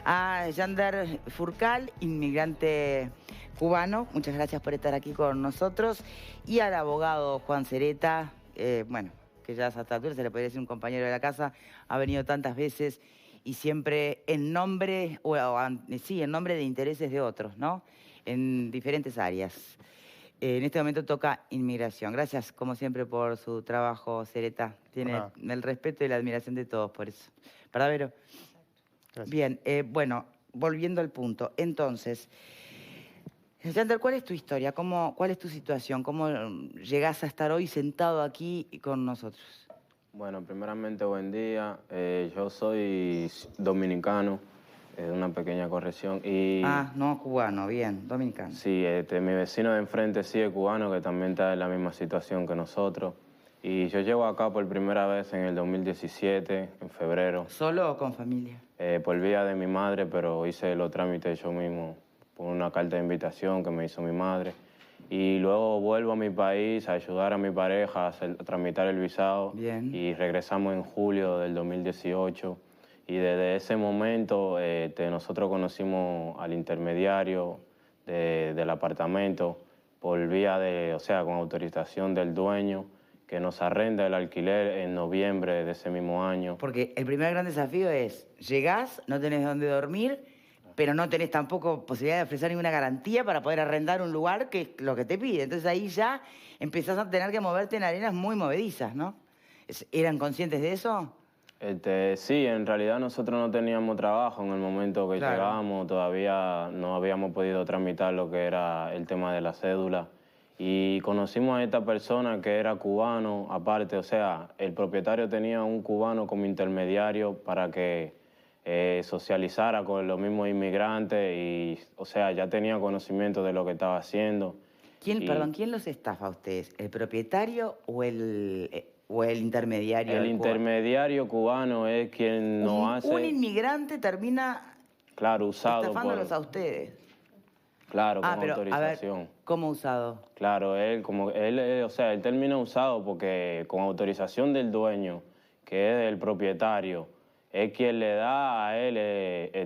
A Yander Furcal, inmigrante cubano, muchas gracias por estar aquí con nosotros. Y al abogado Juan Cereta, bueno, que ya a esta altura se le podría decir un compañero de la casa, ha venido tantas veces y siempre en nombre, sí, en nombre de intereses de otros, ¿no? En diferentes áreas. En este momento toca inmigración. Gracias, como siempre, por su trabajo, Cereta. Tiene el respeto y la admiración de todos por eso. ¿Verdad, Vero? Gracias. Bien, bueno, volviendo al punto. Entonces, Yander, ¿cuál es tu historia? ¿Cuál es tu situación? ¿Cómo llegás a estar hoy sentado aquí con nosotros? Bueno, primeramente, buen día. Yo soy dominicano, una pequeña corrección. Ah, no, cubano, bien, dominicano. Sí, mi vecino de enfrente sí es cubano, que también está en la misma situación que nosotros. Y yo llego acá por primera vez en el 2017, en febrero. ¿Solo o con familia? Por vía de mi madre, pero hice los trámites yo mismo por una carta de invitación que me hizo mi madre. Y luego vuelvo a mi país a ayudar a mi pareja a tramitar el visado. Bien. Y regresamos en julio del 2018. Y desde ese momento nosotros conocimos al intermediario del apartamento por vía o sea, con autorización del dueño, que nos arrenda el alquiler en noviembre de ese mismo año. Porque el primer gran desafío es, llegás, no tenés dónde dormir, pero no tenés tampoco posibilidad de ofrecer ninguna garantía para poder arrendar un lugar, que es lo que te pide. Entonces ahí ya empezás a tener que moverte en arenas muy movedizas, ¿no? ¿Eran conscientes de eso? Sí, en realidad nosotros no teníamos trabajo en el momento que llegábamos, todavía no habíamos podido tramitar lo que era el tema de la cédula. Y conocimos a esta persona que era cubano, aparte, o sea, el propietario tenía un cubano como intermediario para que socializara con los mismos inmigrantes y, o sea, ya tenía conocimiento de lo que estaba haciendo. Perdón, ¿quién los estafa a ustedes? ¿El propietario o el intermediario? El intermediario cubano es quien nos hace... Un inmigrante termina estafándolos a ustedes. Claro, con autorización. A ver, ¿cómo usado? Claro, o sea, él termina usado porque con autorización del dueño, que es el propietario, es quien le da a él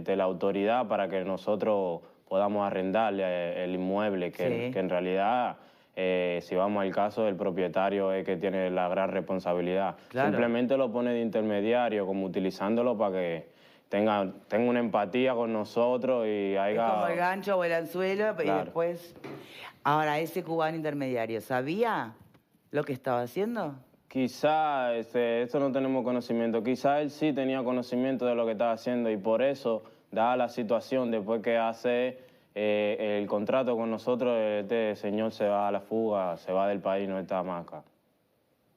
la autoridad para que nosotros podamos arrendarle el inmueble, que en realidad, si vamos al caso, el propietario es que tiene la gran responsabilidad. Claro. Simplemente lo pone de intermediario, como utilizándolo para que tenga una empatía con nosotros y haya... Es como el gancho o el anzuelo, Claro. Y después... Ahora, ese cubano intermediario, ¿sabía lo que estaba haciendo? Quizá, eso no tenemos conocimiento, quizá él sí tenía conocimiento de lo que estaba haciendo y por eso, dada la situación, después que hace el contrato con nosotros, este señor se va a la fuga, se va del país, no está más acá.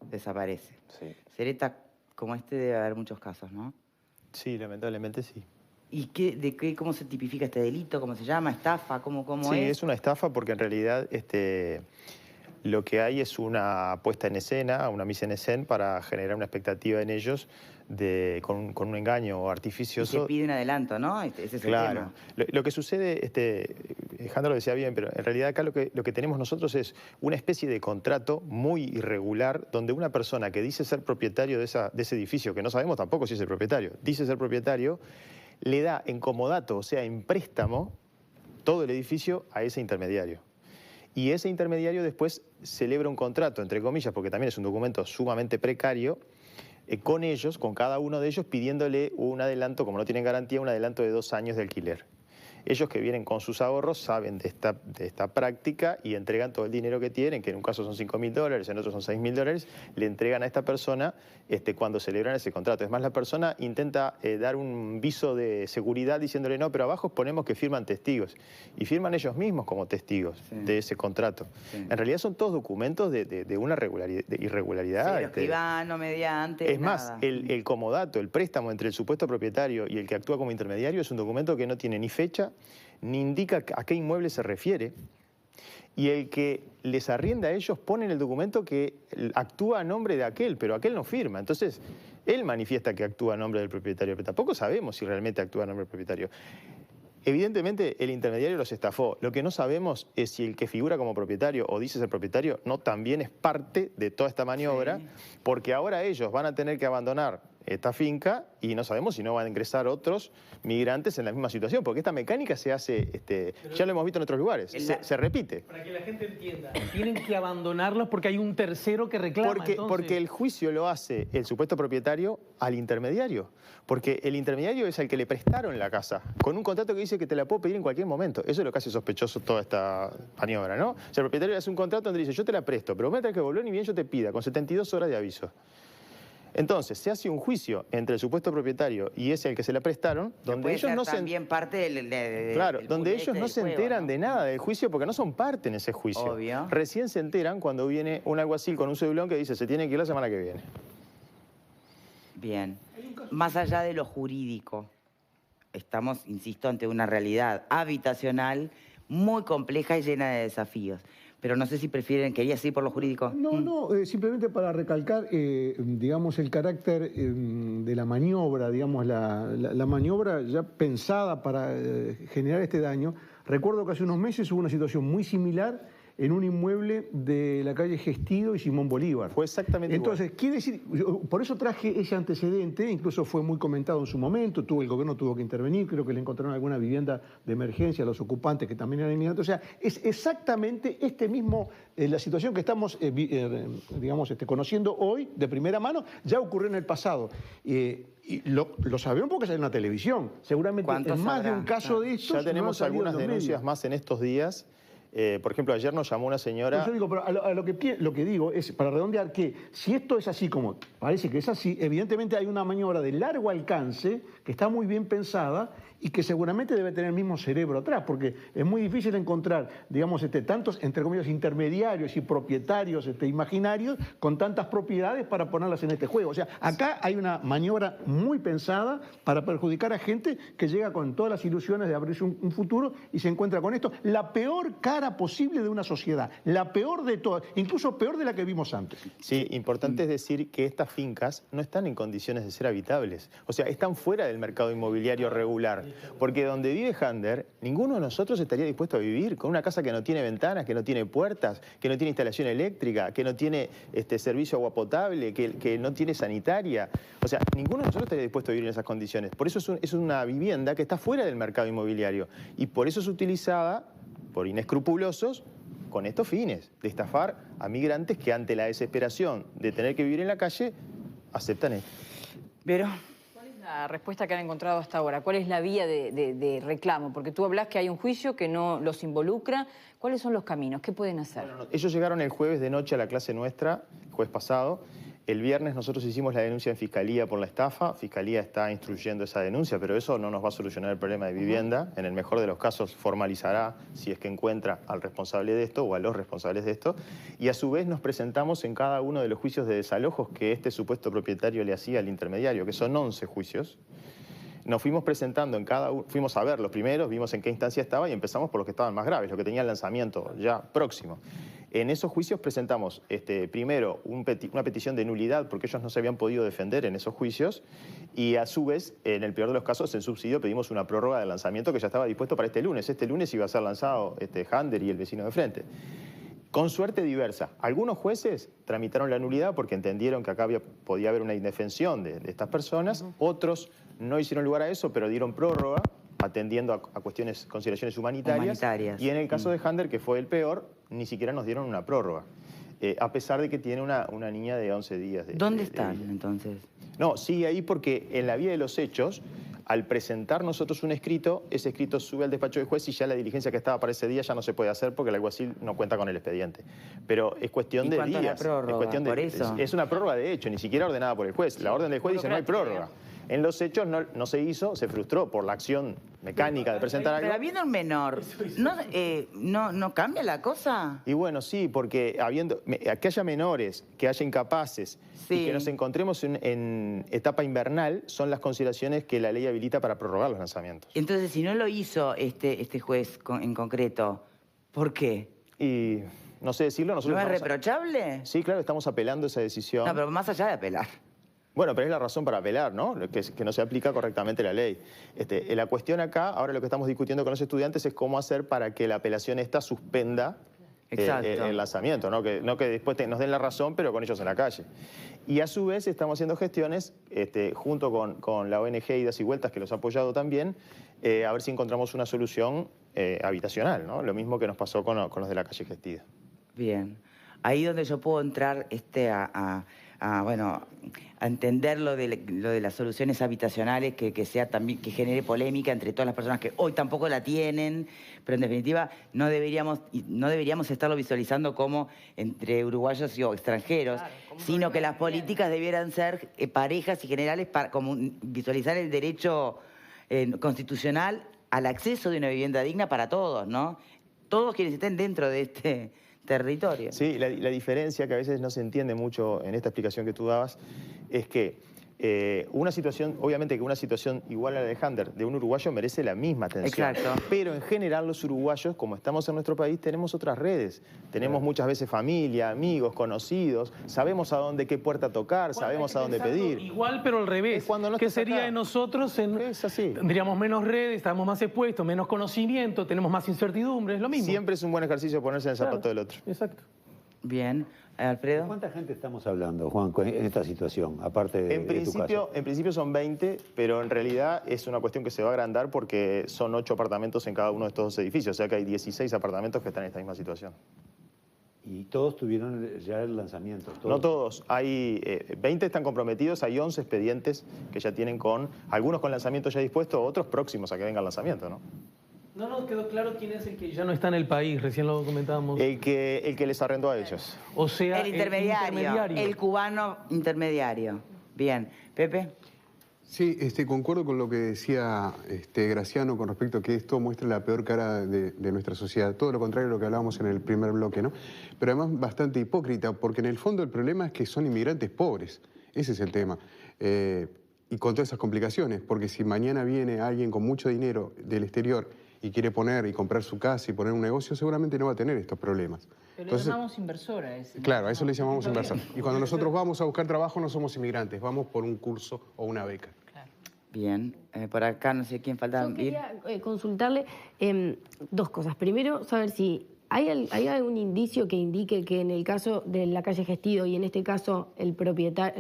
Desaparece. Sí. Cereta, como este debe haber muchos casos, ¿no? Sí, lamentablemente sí. ¿Y cómo se tipifica este delito? ¿Cómo se llama? ¿Estafa? ¿Cómo Sí, es? es una estafa porque en realidad lo que hay es una puesta en escena, una mise en scène para generar una expectativa en ellos con un engaño artificioso. Y se pide un adelanto, ¿no? Ese es el tema. Lo que sucede, Alejandro lo decía bien, pero en realidad acá lo que tenemos nosotros es una especie de contrato muy irregular donde una persona que dice ser propietario de ese edificio, que no sabemos tampoco si es el propietario, dice ser propietario, le da en comodato, o sea, en préstamo, todo el edificio a ese intermediario. Y ese intermediario después celebra un contrato, entre comillas, porque también es un documento sumamente precario, con ellos, con cada uno de ellos, pidiéndole un adelanto, como no tienen garantía, un adelanto de 2 años de alquiler. Ellos que vienen con sus ahorros saben de esta práctica y entregan todo el dinero que tienen, que en un caso son $5.000, en otro son $6.000, le entregan a esta persona cuando celebran ese contrato. Es más, la persona intenta dar un viso de seguridad diciéndole no, pero abajo ponemos que firman testigos. Y firman ellos mismos como testigos de ese contrato. En realidad son todos documentos de una irregularidad. Sí, escribano, mediante, es más, el comodato, el préstamo entre el supuesto propietario y el que actúa como intermediario es un documento que no tiene ni fecha, ni indica a qué inmueble se refiere, y el que les arrienda a ellos pone en el documento que actúa a nombre de aquel, pero aquel no firma. Entonces, él manifiesta que actúa a nombre del propietario, pero tampoco sabemos si realmente actúa a nombre del propietario. Evidentemente, el intermediario los estafó. Lo que no sabemos es si el que figura como propietario o dice ser propietario no también es parte de toda esta maniobra, porque ahora ellos van a tener que abandonar esta finca y no sabemos si no van a ingresar otros migrantes en la misma situación, porque esta mecánica se hace, ya lo hemos visto en otros lugares, se repite. Para que la gente entienda, tienen que abandonarlos porque hay un tercero que reclama. Porque el juicio lo hace el supuesto propietario al intermediario, porque el intermediario es al que le prestaron la casa, con un contrato que dice que te la puedo pedir en cualquier momento. Eso es lo que hace sospechoso toda esta maniobra, ¿no? O sea, el propietario hace un contrato donde dice, yo te la presto, pero vos me tenés que volver ni bien yo te pida, con 72 horas de aviso. Entonces, se hace un juicio entre el supuesto propietario y ese al que se la prestaron, donde ellos no también parte del claro, donde ellos no se enteran de nada del juicio porque no son parte en ese juicio. Obvio. Recién se enteran cuando viene un alguacil con un cedulón que dice se tiene que ir la semana que viene. Bien. Más allá de lo jurídico, estamos, insisto, ante una realidad habitacional muy compleja y llena de desafíos. Pero no sé si prefieren, ¿querías ir por lo jurídico? No, simplemente para recalcar, digamos, el carácter de la maniobra, digamos, la maniobra ya pensada para generar este daño. Recuerdo que hace unos meses hubo una situación muy similar en un inmueble de la calle Gestido y Simón Bolívar. Fue exactamente Entonces, igual. quiere decir, por eso traje ese antecedente, incluso fue muy comentado en su momento, el gobierno tuvo que intervenir, creo que le encontraron alguna vivienda de emergencia a los ocupantes que también eran inmigrantes. O sea, es exactamente la situación que estamos, digamos, conociendo hoy de primera mano, ya ocurrió en el pasado. Y lo sabemos porque sale en la televisión. Seguramente en más de un caso de estos ya tenemos algunas denuncias más en estos días. Por ejemplo, ayer nos llamó una señora... Yo digo, pero lo que digo es, para redondear, que si esto es así como parece que es así, evidentemente hay una maniobra de largo alcance que está muy bien pensada y que seguramente debe tener el mismo cerebro atrás, porque es muy difícil encontrar, digamos, tantos, entre comillas, intermediarios y propietarios imaginarios con tantas propiedades para ponerlas en este juego. O sea, acá hay una maniobra muy pensada para perjudicar a gente que llega con todas las ilusiones de abrirse un futuro y se encuentra con esto. La peor cara posible de una sociedad, la peor de todas, incluso peor de la que vimos antes. Sí, importante es decir que estas fincas no están en condiciones de ser habitables. O sea, están fuera del mercado inmobiliario regular. Porque donde vive Jander, ninguno de nosotros estaría dispuesto a vivir con una casa que no tiene ventanas, que no tiene puertas, que no tiene instalación eléctrica, que no tiene servicio agua potable, que no tiene sanitaria. O sea, ninguno de nosotros estaría dispuesto a vivir en esas condiciones. Por eso es una vivienda que está fuera del mercado inmobiliario. Y por eso es utilizada por inescrupulosos con estos fines, de estafar a migrantes que ante la desesperación de tener que vivir en la calle, aceptan esto. Pero... ¿Cuál es la respuesta que han encontrado hasta ahora? ¿Cuál es la vía de reclamo? Porque tú hablas que hay un juicio que no los involucra. ¿Cuáles son los caminos? ¿Qué pueden hacer? Bueno, ellos llegaron el jueves de noche a la clase nuestra, el jueves pasado. El viernes nosotros hicimos la denuncia en Fiscalía por la estafa. Fiscalía está instruyendo esa denuncia, pero eso no nos va a solucionar el problema de vivienda. En el mejor de los casos formalizará, si es que encuentra al responsable de esto o a los responsables de esto. Y a su vez nos presentamos en cada uno de los juicios de desalojos que este supuesto propietario le hacía al intermediario, que son 11 juicios. Nos fuimos presentando en cada uno, fuimos a ver los primeros, vimos en qué instancia estaba y empezamos por los que estaban más graves, los que tenían lanzamiento ya próximo. En esos juicios presentamos primero una petición de nulidad porque ellos no se habían podido defender en esos juicios y a su vez, en el peor de los casos, en subsidio pedimos una prórroga de lanzamiento que ya estaba dispuesto para este lunes. Este lunes iba a ser lanzado Jander y el vecino de frente. Con suerte diversa. Algunos jueces tramitaron la nulidad porque entendieron que acá podía haber una indefensión de estas personas. Otros no hicieron lugar a eso, pero dieron prórroga atendiendo a consideraciones humanitarias. Y en el caso de Jander, que fue el peor, ni siquiera nos dieron una prórroga. A pesar de que tiene una niña de 11 días. ¿Dónde están entonces? No, sigue ahí porque en la vía de los hechos, al presentar nosotros un escrito, ese escrito sube al despacho del juez y ya la diligencia que estaba para ese día ya no se puede hacer porque el alguacil no cuenta con el expediente. Pero es cuestión de días. La prórroga, es cuestión de, por eso. Es una prórroga de hecho, ni siquiera ordenada por el juez. La orden del juez dice no hay prórroga. En los hechos no se hizo, se frustró por la acción mecánica de presentar algo. Pero habiendo un menor, ¿no cambia la cosa? Y bueno, sí, porque que haya menores, que haya incapaces y que nos encontremos en etapa invernal son las consideraciones que la ley habilita para prorrogar los lanzamientos. Entonces, si no lo hizo este juez en concreto, ¿por qué? Y no sé decirlo. Nosotros ¿No es reprochable? Sí, claro, estamos apelando esa decisión. No, pero más allá de apelar. Bueno, pero es la razón para apelar, ¿no? Que no se aplica correctamente la ley. La cuestión acá, ahora lo que estamos discutiendo con los estudiantes es cómo hacer para que la apelación esta suspenda el lanzamiento, no que después nos den la razón, pero con ellos en la calle. Y a su vez estamos haciendo gestiones junto con la ONG Idas y Vueltas, que los ha apoyado también, a ver si encontramos una solución habitacional, ¿no? Lo mismo que nos pasó con los de la calle Gestida. Bien. Ahí donde yo puedo entrar a entender lo de las soluciones habitacionales, que sea también, que genere polémica entre todas las personas que hoy tampoco la tienen, pero en definitiva no deberíamos estarlo visualizando como entre uruguayos o extranjeros, claro, sino que las políticas debieran ser parejas y generales para visualizar el derecho constitucional al acceso de una vivienda digna para todos, ¿no? Todos quienes estén dentro de este territorio. Sí, la diferencia que a veces no se entiende mucho en esta explicación que tú dabas es que una situación, obviamente que una situación igual a la de Jander, de un uruguayo merece la misma atención. Exacto. Pero en general los uruguayos, como estamos en nuestro país, tenemos otras redes. Tenemos muchas veces familia, amigos, conocidos, sabemos a dónde, qué puerta tocar, sabemos a dónde pedir. Igual, pero al revés. No ¿Qué sería acá de nosotros? Es así. Tendríamos menos redes, estamos más expuestos, menos conocimiento, tenemos más incertidumbre, es lo mismo. Siempre es un buen ejercicio ponerse en el zapato del otro. Exacto. Bien. Alfredo. ¿Cuánta gente estamos hablando, Juan, en esta situación, aparte de tu caso? En principio son 20, pero en realidad es una cuestión que se va a agrandar porque son 8 apartamentos en cada uno de estos 2 edificios, o sea que hay 16 apartamentos que están en esta misma situación. ¿Y todos tuvieron ya el lanzamiento? No todos, hay 20 están comprometidos, hay 11 expedientes que ya tienen algunos con lanzamiento ya dispuesto, otros próximos a que venga el lanzamiento, ¿no? No nos quedó claro quién es el que ya no está en el país, recién lo comentábamos. El que les arrendó a ellos. O sea, el intermediario. El cubano intermediario. Bien. Pepe. Sí, concuerdo con lo que decía Graciano con respecto a que esto muestra la peor cara de nuestra sociedad. Todo lo contrario a lo que hablábamos en el primer bloque, ¿no? Pero además bastante hipócrita, porque en el fondo el problema es que son inmigrantes pobres. Ese es el tema. Y con todas esas complicaciones, porque si mañana viene alguien con mucho dinero del exterior y quiere poner y comprar su casa y poner un negocio, seguramente no va a tener estos problemas. Pero entonces, le llamamos inversora. Claro, a eso le llamamos inversor. Y cuando nosotros vamos a buscar trabajo no somos inmigrantes, vamos por un curso o una beca. Claro. Bien, por acá no sé quién falta. Yo quería consultarle 2 cosas. Primero, saber si hay algún indicio que indique que en el caso de la calle Gestido y en este caso el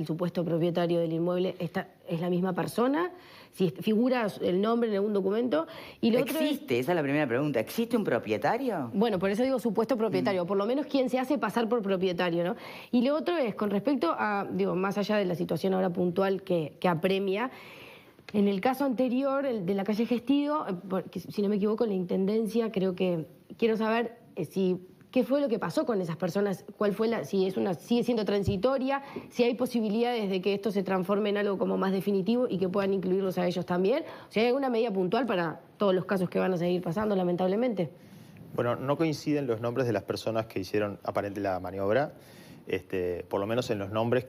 supuesto propietario del inmueble es la misma persona, si figura el nombre en algún documento. Y ¿Existe? Esa es la primera pregunta. ¿Existe un propietario? Bueno, por eso digo supuesto propietario, por lo menos quien se hace pasar por propietario, ¿no? Y lo otro es, con respecto a, más allá de la situación ahora puntual que apremia, en el caso anterior, el de la calle Gestido, si no me equivoco, la Intendencia, quiero saber qué fue lo que pasó con esas personas, cuál fue sigue siendo transitoria, si hay posibilidades de que esto se transforme en algo como más definitivo y que puedan incluirlos a ellos también. O sea, ¿hay alguna medida puntual para todos los casos que van a seguir pasando, lamentablemente? Bueno, no coinciden los nombres de las personas que hicieron aparente la maniobra. Por lo menos en los nombres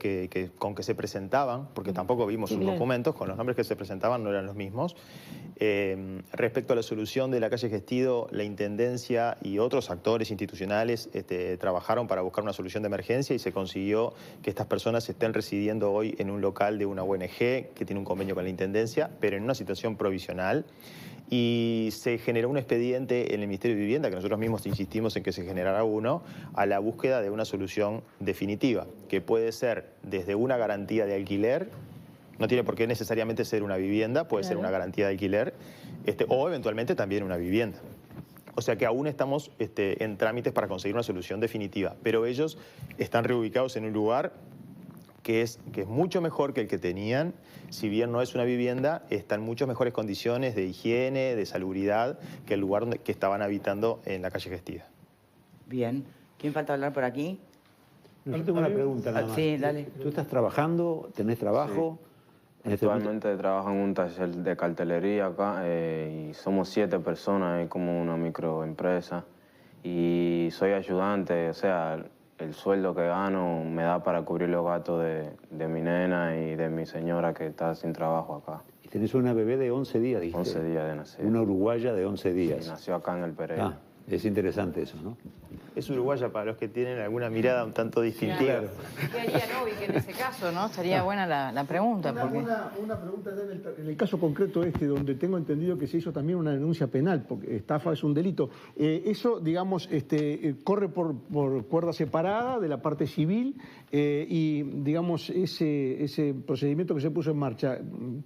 con que se presentaban, porque tampoco vimos sus documentos, con los nombres que se presentaban no eran los mismos. Respecto a la solución de la calle Gestido, la Intendencia y otros actores institucionales trabajaron para buscar una solución de emergencia y se consiguió que estas personas estén residiendo hoy en un local de una ONG que tiene un convenio con la Intendencia, pero en una situación provisional. Y se generó un expediente en el Ministerio de Vivienda, que nosotros mismos insistimos en que se generara uno, a la búsqueda de una solución definitiva, que puede ser desde una garantía de alquiler, no tiene por qué necesariamente ser una vivienda, puede ser una garantía de alquiler, o eventualmente también una vivienda. O sea que aún estamos en trámites para conseguir una solución definitiva, pero ellos están reubicados en un lugar que es mucho mejor que el que tenían. Si bien no es una vivienda, está en muchas mejores condiciones de higiene, de salubridad, que el lugar que estaban habitando en la calle Gestida. Bien. ¿Quién falta hablar por aquí? Yo tengo una pregunta nada más. Sí, dale. ¿Tú estás trabajando? ¿Tenés trabajo? Sí. Actualmente trabajo en un taller de cartelería acá y somos 7 personas, es como una microempresa. Y soy ayudante, o sea, el sueldo que gano me da para cubrir los gastos de mi nena y de mi señora que está sin trabajo acá. Y tenés una bebé de 11 días, dijiste. 11 días de nacer. Una uruguaya de 11 días. Sí, nació acá en el Pereira. Es interesante eso, ¿no? es uruguaya para los que tienen alguna mirada un tanto distintiva. Claro. ¿Qué haría Novik en ese caso, no? Estaría buena la pregunta. Una pregunta en el caso concreto donde tengo entendido que se hizo también una denuncia penal, porque estafa es un delito. Eso, digamos, corre por cuerda separada de la parte civil y, digamos, ese procedimiento que se puso en marcha,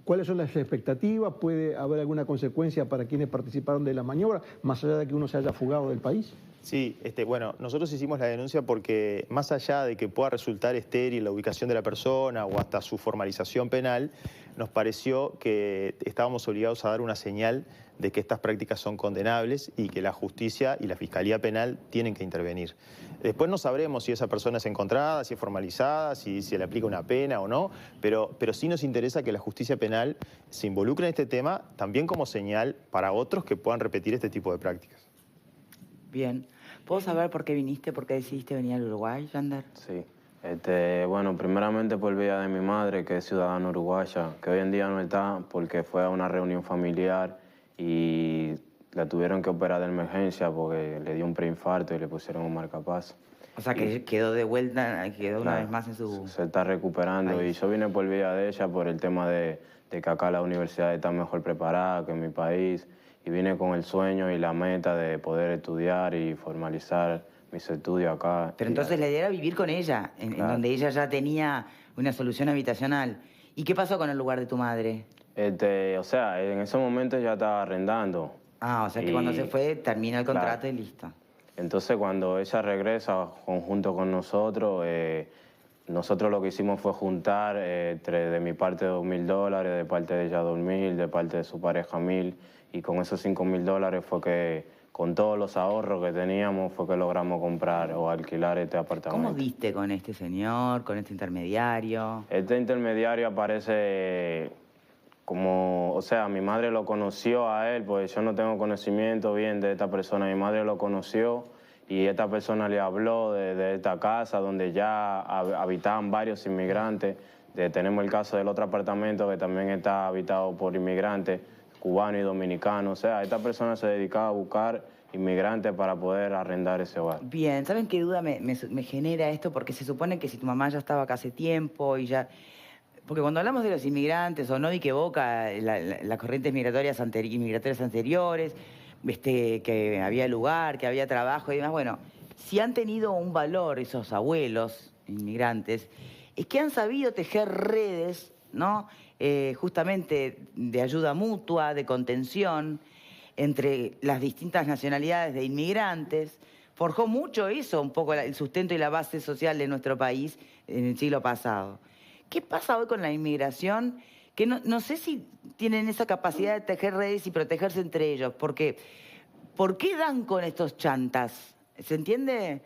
¿cuáles son las expectativas? ¿Puede haber alguna consecuencia para quienes participaron de la maniobra, más allá de que uno se haya fugado del país? Sí, bueno, nosotros hicimos la denuncia porque más allá de que pueda resultar estéril la ubicación de la persona o hasta su formalización penal, nos pareció que estábamos obligados a dar una señal de que estas prácticas son condenables y que la justicia y la Fiscalía Penal tienen que intervenir. Después no sabremos si esa persona es encontrada, si es formalizada, si se le aplica una pena o no, pero sí nos interesa que la justicia penal se involucre en este tema también como señal para otros que puedan repetir este tipo de prácticas. Bien. ¿Puedo saber por qué viniste, por qué decidiste venir al Uruguay, Yander? Sí. Bueno, primeramente por vía de mi madre, que es ciudadana uruguaya, que hoy en día no está porque fue a una reunión familiar y la tuvieron que operar de emergencia porque le dio un preinfarto y le pusieron un marcapaso. O sea, que quedó de vuelta, quedó una vez más en su... Se está recuperando país. Y yo vine por vía de ella por el tema de que acá la universidad está mejor preparada que en mi país. Y vine con el sueño y la meta de poder estudiar y formalizar mis estudios acá. Pero entonces la idea era vivir con ella, en donde ella ya tenía una solución habitacional. ¿Y qué pasó con el lugar de tu madre? O sea, en ese momento ya estaba arrendando. Ah, o sea que cuando se fue termina el contrato y listo. Entonces cuando ella regresa junto con nosotros, nosotros lo que hicimos fue juntar de mi parte $2.000, de parte de ella $2.000, de parte de su pareja $1.000. Y con esos $5.000 fue que, con todos los ahorros que teníamos, fue que logramos comprar o alquilar este apartamento. ¿Cómo viste con este señor, con este intermediario? Este intermediario aparece como, o sea, mi madre lo conoció a él, pues yo no tengo conocimiento bien de esta persona. Mi madre lo conoció y esta persona le habló de esta casa donde ya habitaban varios inmigrantes. Tenemos el caso del otro apartamento que también está habitado por inmigrantes, cubano y dominicano. O sea, esta persona se dedicaba a buscar inmigrantes para poder arrendar ese hogar. Bien, ¿saben qué duda me genera esto? Porque se supone que si tu mamá ya estaba acá hace tiempo y ya... Porque cuando hablamos de los inmigrantes, o Novik evoca las corrientes migratorias anteriores, que había lugar, que había trabajo y demás, bueno, si han tenido un valor esos abuelos inmigrantes, es que han sabido tejer redes, ¿no? Justamente de ayuda mutua, de contención entre las distintas nacionalidades de inmigrantes. Forjó mucho eso, un poco el sustento y la base social de nuestro país en el siglo pasado. ¿Qué pasa hoy con la inmigración? Que no sé si tienen esa capacidad de tejer redes y protegerse entre ellos, porque ¿por qué dan con estos chantas? ¿Se entiende?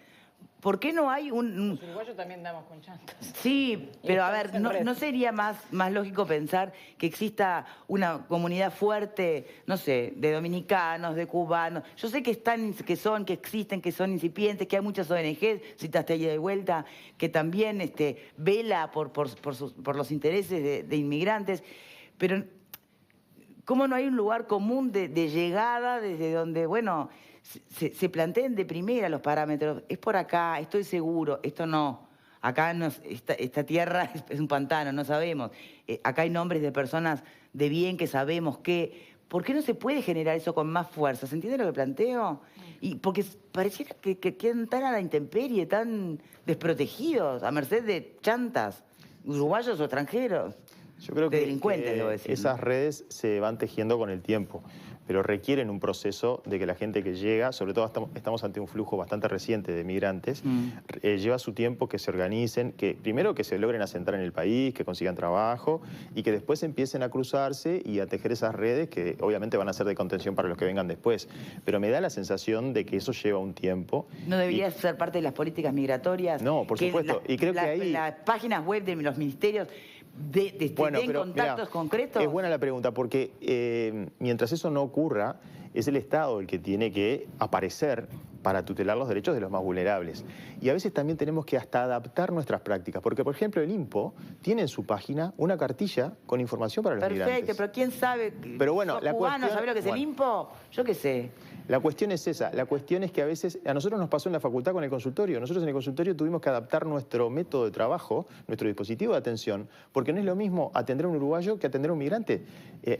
¿Por qué no hay un...? Los uruguayos también damos con chantas. Sí, pero a ver, ¿no sería más lógico pensar que exista una comunidad fuerte, no sé, de dominicanos, de cubanos? Yo sé que existen, que son incipientes, que hay muchas ONGs, citaste ahí de vuelta, que también vela por los intereses de inmigrantes, pero ¿cómo no hay un lugar común de llegada desde donde, bueno... Se planteen de primera los parámetros, es por acá, estoy seguro, esto no, acá no, esta tierra es un pantano, no sabemos, acá hay nombres de personas de bien que sabemos que, ¿por qué no se puede generar eso con más fuerza? ¿Se entiende lo que planteo? Y porque pareciera que quedan tan a la intemperie, tan desprotegidos, a merced de chantas, uruguayos o extranjeros. Yo creo de delincuentes, debo que decir, esas redes se van tejiendo con el tiempo, pero requieren un proceso de que la gente que llega, sobre todo estamos ante un flujo bastante reciente de migrantes, lleva su tiempo que se organicen, que primero que se logren asentar en el país, que consigan trabajo y que después empiecen a cruzarse y a tejer esas redes que obviamente van a ser de contención para los que vengan después. Pero me da la sensación de que eso lleva un tiempo. ¿No debería ser parte de las políticas migratorias? No, por supuesto. Y creo que ahí... Las páginas web de los ministerios den contactos concretos. Es buena la pregunta, porque mientras eso no ocurra, es el Estado el que tiene que aparecer para tutelar los derechos de los más vulnerables. Y a veces también tenemos que hasta adaptar nuestras prácticas, porque por ejemplo el INPO tiene en su página una cartilla con información para los migrantes. Perfecto, pero ¿quién sabe? Pero bueno, ¿Sos la cubano, cuestión, ¿sabe lo que es el INPO? Yo qué sé. La cuestión es esa, la cuestión es que a veces, a nosotros nos pasó en la facultad con el consultorio, nosotros en el consultorio tuvimos que adaptar nuestro método de trabajo, nuestro dispositivo de atención, porque no es lo mismo atender a un uruguayo que atender a un migrante.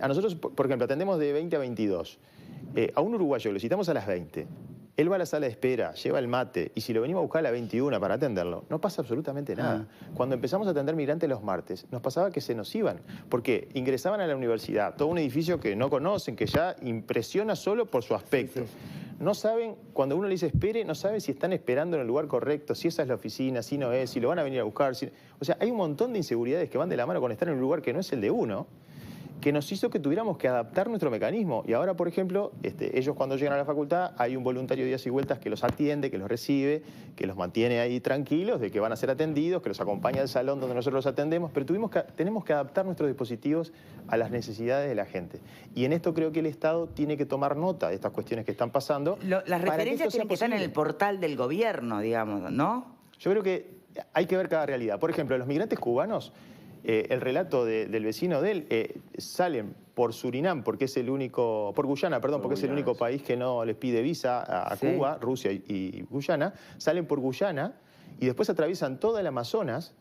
A nosotros, por ejemplo, atendemos de 20 a 22. A un uruguayo lo citamos a las 20. Él va a la sala de espera, lleva el mate, y si lo venimos a buscar a las 21 para atenderlo, no pasa absolutamente nada. Cuando empezamos a atender migrantes los martes, nos pasaba que se nos iban, porque ingresaban a la universidad, todo un edificio que no conocen, que ya impresiona solo por su aspecto. Sí, sí. No saben, cuando uno le dice espere, no saben si están esperando en el lugar correcto, si esa es la oficina, si no es, si lo van a venir a buscar. O sea, hay un montón de inseguridades que van de la mano con estar en un lugar que no es el de uno, que nos hizo que tuviéramos que adaptar nuestro mecanismo. Y ahora, por ejemplo, ellos cuando llegan a la facultad, hay un voluntario de días y vueltas que los atiende, que los recibe, que los mantiene ahí tranquilos, de que van a ser atendidos, que los acompaña al salón donde nosotros los atendemos, pero tenemos que adaptar nuestros dispositivos a las necesidades de la gente. Y en esto creo que el Estado tiene que tomar nota de estas cuestiones que están pasando. Las referencias tienen que estar en el portal del gobierno, digamos, ¿no? Yo creo que hay que ver cada realidad. Por ejemplo, los migrantes cubanos, el relato del vecino de él, salen por Surinam, porque es el único, por Guyana, perdón, porque es el único país que no les pide visa a Cuba, Rusia y Guyana, salen por Guyana y después atraviesan toda el Amazonas,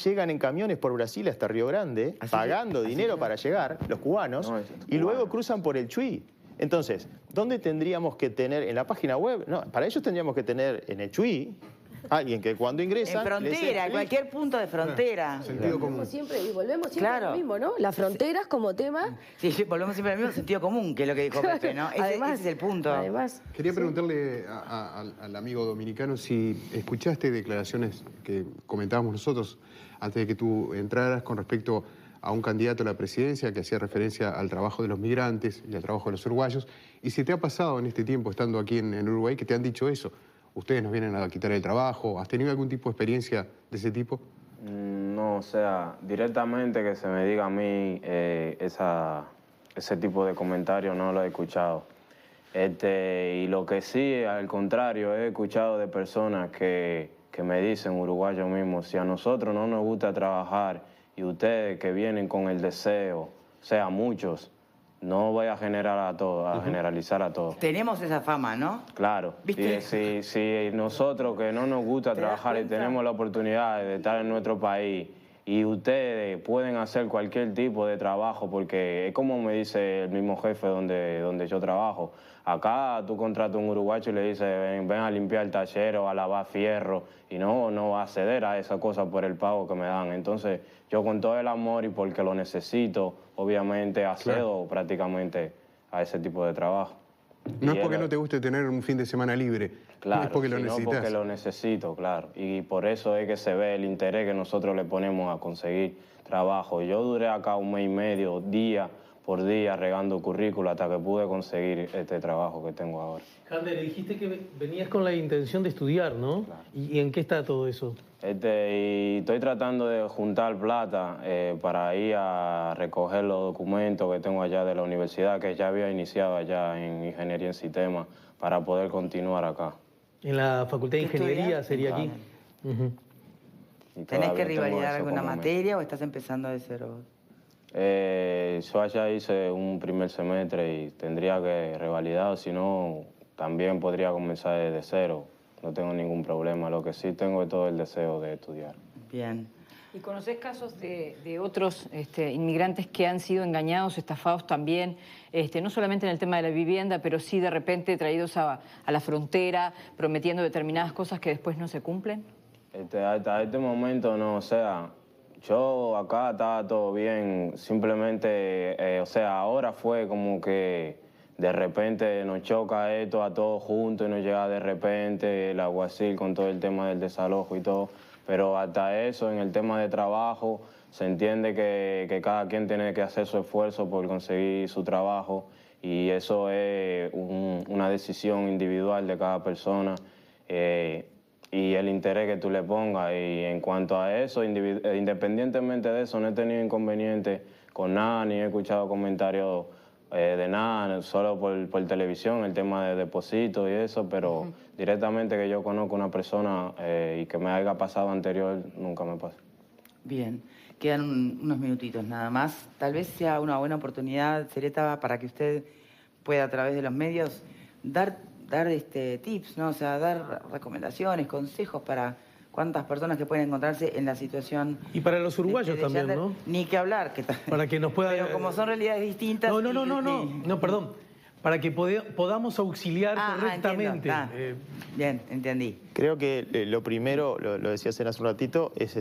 llegan en camiones por Brasil hasta Río Grande, pagando dinero para llegar, los cubanos, y luego cruzan por el Chuy. Entonces, ¿dónde tendríamos que tener, en la página web? No, para ellos tendríamos que tener en el Chuy alguien que cuando ingresa... En frontera, en cualquier punto de frontera. Sentido común. Siempre, y volvemos siempre a lo mismo, ¿no? Las fronteras como tema. Sí, volvemos siempre al mismo sentido común, que es lo que dijo Pepe, ¿no? Ese es el punto. Además, quería preguntarle al amigo dominicano si escuchaste declaraciones que comentábamos nosotros antes de que tú entraras con respecto a un candidato a la presidencia que hacía referencia al trabajo de los migrantes y al trabajo de los uruguayos. Y si te ha pasado en este tiempo, estando aquí en Uruguay, que te han dicho eso. ¿Ustedes nos vienen a quitar el trabajo? ¿Has tenido algún tipo de experiencia de ese tipo? No, o sea, directamente que se me diga a mí ese tipo de comentarios no lo he escuchado. Y lo que sí, al contrario, he escuchado de personas que me dicen, uruguayos mismos, si a nosotros no nos gusta trabajar y ustedes que vienen con el deseo, o sea, muchos, no voy a generalizar a todos. Tenemos esa fama, ¿no? Claro. ¿Viste? Y si nosotros que no nos gusta trabajar y tenemos la oportunidad de estar en nuestro país y ustedes pueden hacer cualquier tipo de trabajo, porque es como me dice el mismo jefe donde yo trabajo. Acá tú contratas a un uruguayo y le dices, ven a limpiar el taller o a lavar fierro, y no va a ceder a esa cosa por el pago que me dan. Entonces, yo con todo el amor y porque lo necesito, obviamente accedo prácticamente a ese tipo de trabajo. No es porque no te guste tener un fin de semana libre, claro, es porque lo necesitas. No, porque lo necesito, claro. Y por eso es que se ve el interés que nosotros le ponemos a conseguir trabajo. Yo duré acá 1 mes y medio, día por día, regando currículo hasta que pude conseguir este trabajo que tengo ahora. Jander, dijiste que venías con la intención de estudiar, ¿no? Claro. ¿Y en qué está todo eso? Y estoy tratando de juntar plata para ir a recoger los documentos que tengo allá de la universidad, que ya había iniciado allá en Ingeniería en Sistemas, para poder continuar acá. ¿En la Facultad de Ingeniería sería aquí? ¿Tenés que revalidar alguna materia o estás empezando de cero? Yo allá hice un primer semestre y tendría que revalidar, si no, también podría comenzar desde cero. No tengo ningún problema, lo que sí tengo es todo el deseo de estudiar. Bien. ¿Y conocés casos de otros inmigrantes que han sido engañados, estafados también, no solamente en el tema de la vivienda, pero sí de repente traídos a la frontera, prometiendo determinadas cosas que después no se cumplen? Hasta este momento no, o sea, yo acá estaba todo bien, simplemente, o sea, ahora fue como que de repente nos choca esto a todos juntos y nos llega de repente el alguacil con todo el tema del desalojo y todo. Pero hasta eso, en el tema de trabajo, se entiende que cada quien tiene que hacer su esfuerzo por conseguir su trabajo y eso es una decisión individual de cada persona y el interés que tú le pongas. Y en cuanto a eso, independientemente de eso, no he tenido inconveniente con nada ni he escuchado comentarios de nada, solo por televisión, el tema de depósitos y eso, pero directamente que yo conozco una persona y que me haya pasado anterior, nunca me pasó. Bien, quedan unos minutitos nada más. Tal vez sea una buena oportunidad, Sereta, para que usted pueda a través de los medios dar tips, ¿no? O sea, dar recomendaciones, consejos para cuántas personas que pueden encontrarse en la situación. Y para los uruguayos también, Yander, ¿no? Ni que hablar. Para que nos pueda... Pero como son realidades distintas... No, perdón. Para que podamos auxiliar correctamente. Bien, entendí. Creo que lo primero, lo decía hace un ratito, es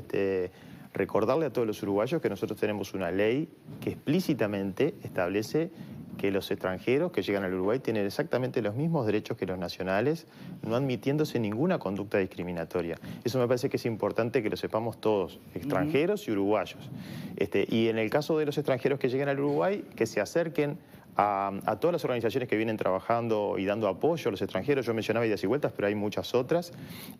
recordarle a todos los uruguayos que nosotros tenemos una ley que explícitamente establece que los extranjeros que llegan al Uruguay tienen exactamente los mismos derechos que los nacionales, no admitiéndose ninguna conducta discriminatoria. Eso me parece que es importante que lo sepamos todos, extranjeros y uruguayos. Y en el caso de los extranjeros que lleguen al Uruguay, que se acerquen a todas las organizaciones que vienen trabajando y dando apoyo a los extranjeros. Yo mencionaba Idas y Vueltas, pero hay muchas otras.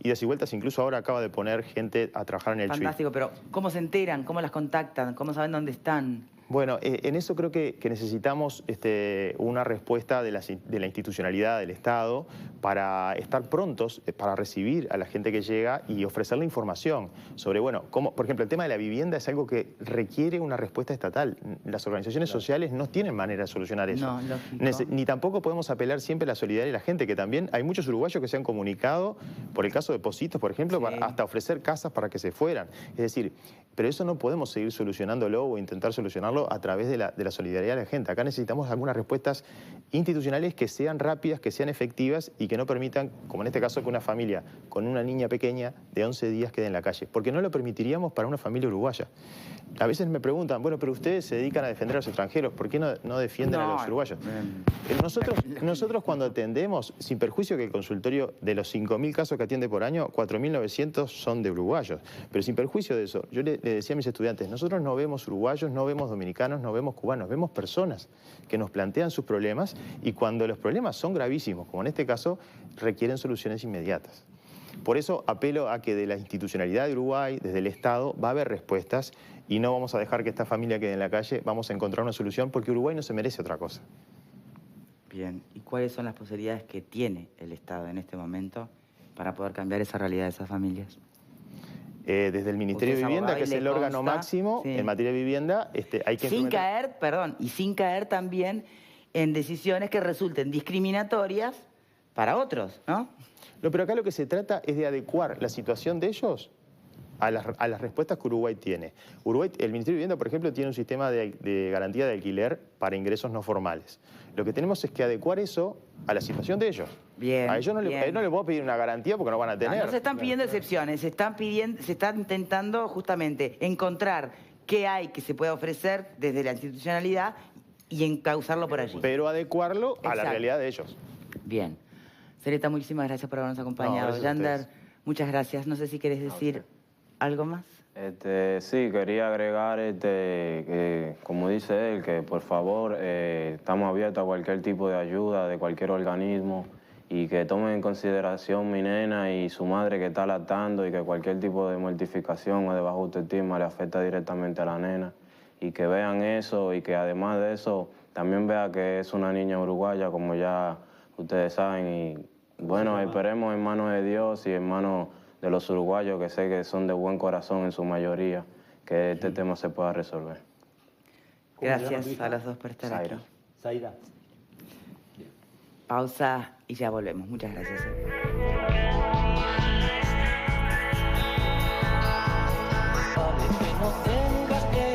Idas y Vueltas incluso ahora acaba de poner gente a trabajar en el CHUI. Fantástico, pero ¿cómo se enteran? ¿Cómo las contactan? ¿Cómo saben dónde están? Bueno, en eso creo que necesitamos una respuesta de la institucionalidad del Estado para estar prontos para recibir a la gente que llega y ofrecerle información sobre, bueno, cómo, por ejemplo, el tema de la vivienda es algo que requiere una respuesta estatal. Las organizaciones sociales no tienen manera de solucionar eso. No, lógico. Ni tampoco podemos apelar siempre a la solidaridad de la gente, que también hay muchos uruguayos que se han comunicado, por el caso de Positos, por ejemplo, hasta ofrecer casas para que se fueran. Es decir, pero eso no podemos seguir solucionándolo o intentar solucionarlo a través de la solidaridad de la gente. Acá necesitamos algunas respuestas institucionales que sean rápidas, que sean efectivas y que no permitan, como en este caso, que una familia con una niña pequeña de 11 días quede en la calle. Porque no lo permitiríamos para una familia uruguaya. A veces me preguntan, bueno, pero ustedes se dedican a defender a los extranjeros, ¿por qué no defienden a los uruguayos? Nosotros cuando atendemos, sin perjuicio que el consultorio de los 5.000 casos que atiende por año, 4.900 son de uruguayos. Pero sin perjuicio de eso, yo le decía a mis estudiantes, nosotros no vemos uruguayos, no vemos dominicanos, no vemos cubanos, vemos personas que nos plantean sus problemas y cuando los problemas son gravísimos, como en este caso, requieren soluciones inmediatas. Por eso apelo a que de la institucionalidad de Uruguay, desde el Estado, va a haber respuestas y no vamos a dejar que esta familia quede en la calle, vamos a encontrar una solución porque Uruguay no se merece otra cosa. Bien, ¿y cuáles son las posibilidades que tiene el Estado en este momento para poder cambiar esa realidad de esas familias? Desde el Ministerio de Vivienda, que es el órgano máximo en materia de vivienda, hay que sin caer también en decisiones que resulten discriminatorias para otros, ¿no? No, pero acá lo que se trata es de adecuar la situación de ellos a las respuestas que Uruguay tiene. El Ministerio de Vivienda, por ejemplo, tiene un sistema de garantía de alquiler para ingresos no formales. Lo que tenemos es que adecuar eso a la situación de ellos. Bien, a ellos no les puedo pedir una garantía porque no van a tener. No se están pidiendo excepciones, se están intentando justamente encontrar qué hay que se pueda ofrecer desde la institucionalidad y encauzarlo por allí. Pero adecuarlo a la realidad de ellos. Bien. Sereta, muchísimas gracias por habernos acompañado. Yander, muchas gracias. No sé si querés decir algo más. Sí, quería agregar, que, como dice él, que por favor estamos abiertos a cualquier tipo de ayuda de cualquier organismo y que tomen en consideración mi nena y su madre que está lactando y que cualquier tipo de mortificación o de baja autoestima le afecta directamente a la nena y que vean eso y que además de eso también vea que es una niña uruguaya como ya ustedes saben y bueno, esperemos en manos de Dios y en manos de los uruguayos, que sé que son de buen corazón en su mayoría, que este tema se pueda resolver. Gracias a los dos por estar aquí. Zaira. Pausa y ya volvemos. Muchas gracias.